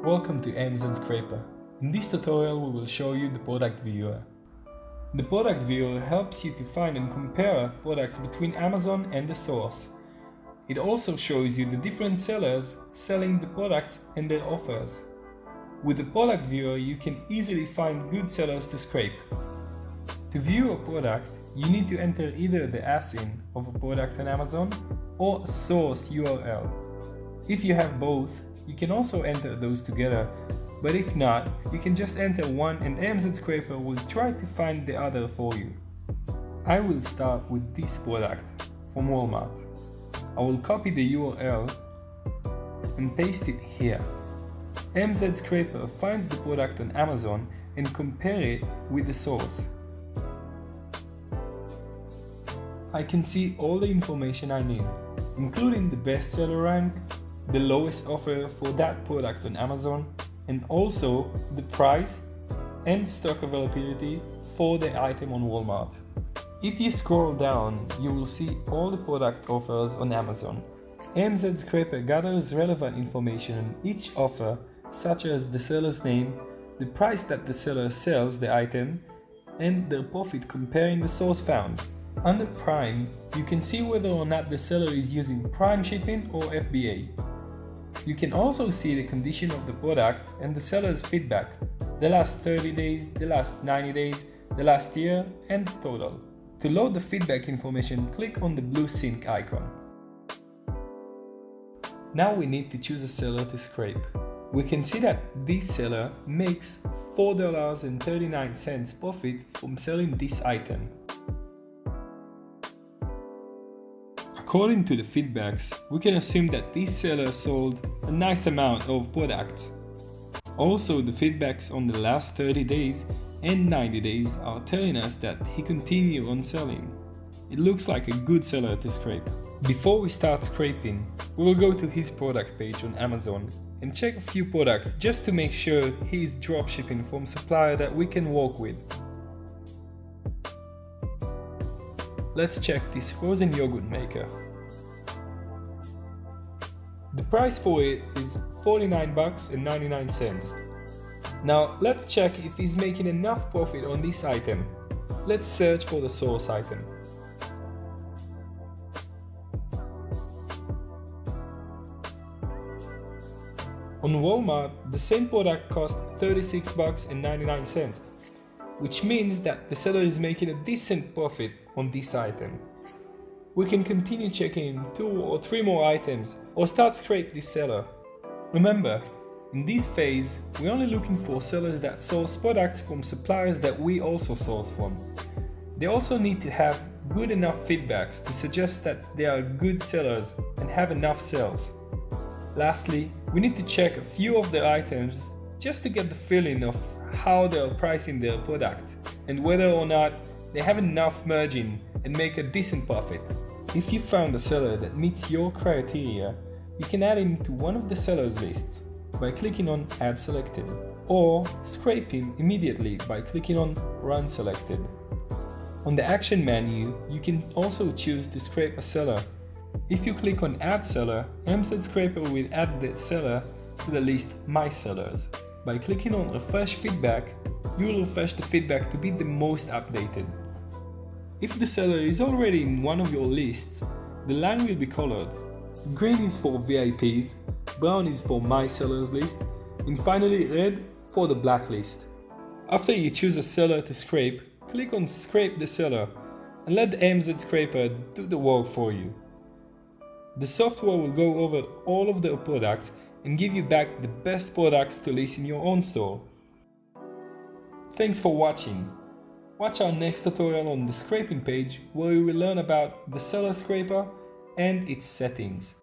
Welcome to Amz-Scraper. In this tutorial we will show you the product viewer. The product viewer helps you to find and compare products between Amazon and the source. It also shows you the different sellers selling the products and their offers. With the product viewer you can easily find good sellers to scrape. To view a product, you need to enter either the ASIN of a product on Amazon or a source URL. If you have both, you can also enter those together, but if not, you can just enter one and Amz-Scraper will try to find the other for you. I will start with this product from Walmart. I will copy the URL and paste it here. Amz-Scraper finds the product on Amazon and compare it with the source. I can see all the information I need, including the bestseller rank, the lowest offer for that product on Amazon, and also the price and stock availability for the item on Walmart. If you scroll down, you will see all the product offers on Amazon. Amz-Scraper gathers relevant information on each offer, such as the seller's name, the price that the seller sells the item, and their profit comparing the source found. Under Prime, you can see whether or not the seller is using Prime shipping or FBA. You can also see the condition of the product and the seller's feedback, the last 30 days, the last 90 days, the last year, and the total. To load the feedback information, click on the blue sync icon. Now we need to choose a seller to scrape. We can see that this seller makes $4.39 profit from selling this item. According to the feedbacks, we can assume that this seller sold a nice amount of products. Also, the feedbacks on the last 30 days and 90 days are telling us that he continued on selling. It looks like a good seller to scrape. Before we start scraping, we will go to his product page on Amazon and check a few products just to make sure he is dropshipping from a supplier that we can work with. Let's check this frozen yogurt maker. The price for it is $49.99. Now let's check if he's making enough profit on this item. Let's search for the source item. On Walmart, the same product costs $36.99, which means that the seller is making a decent profit on this item. We can continue checking 2 or 3 more items or start scrape this seller. Remember, in this phase, we're only looking for sellers that source products from suppliers that we also source from. They also need to have good enough feedbacks to suggest that they are good sellers and have enough sales. Lastly, we need to check a few of their items just to get the feeling of how they are pricing their product and whether or not they have enough margin and make a decent profit. If you found a seller that meets your criteria, you can add him to one of the sellers lists by clicking on Add Selected, or scrape him immediately by clicking on Run Selected. On the action menu, you can also choose to scrape a seller. If you click on Add Seller, Amz-Scraper will add the seller to the list My Sellers. By clicking on Refresh Feedback, you will refresh the feedback to be the most updated. If the seller is already in one of your lists, the line will be colored. Green is for VIPs, brown is for My Sellers list, and finally red for the blacklist. After you choose a seller to scrape, click on Scrape the Seller and let the Amz-Scraper do the work for you. The software will go over all of the products and give you back the best products to list in your own store. Thanks for watching. Watch our next tutorial on the scraping page where you will learn about the seller scraper and its settings.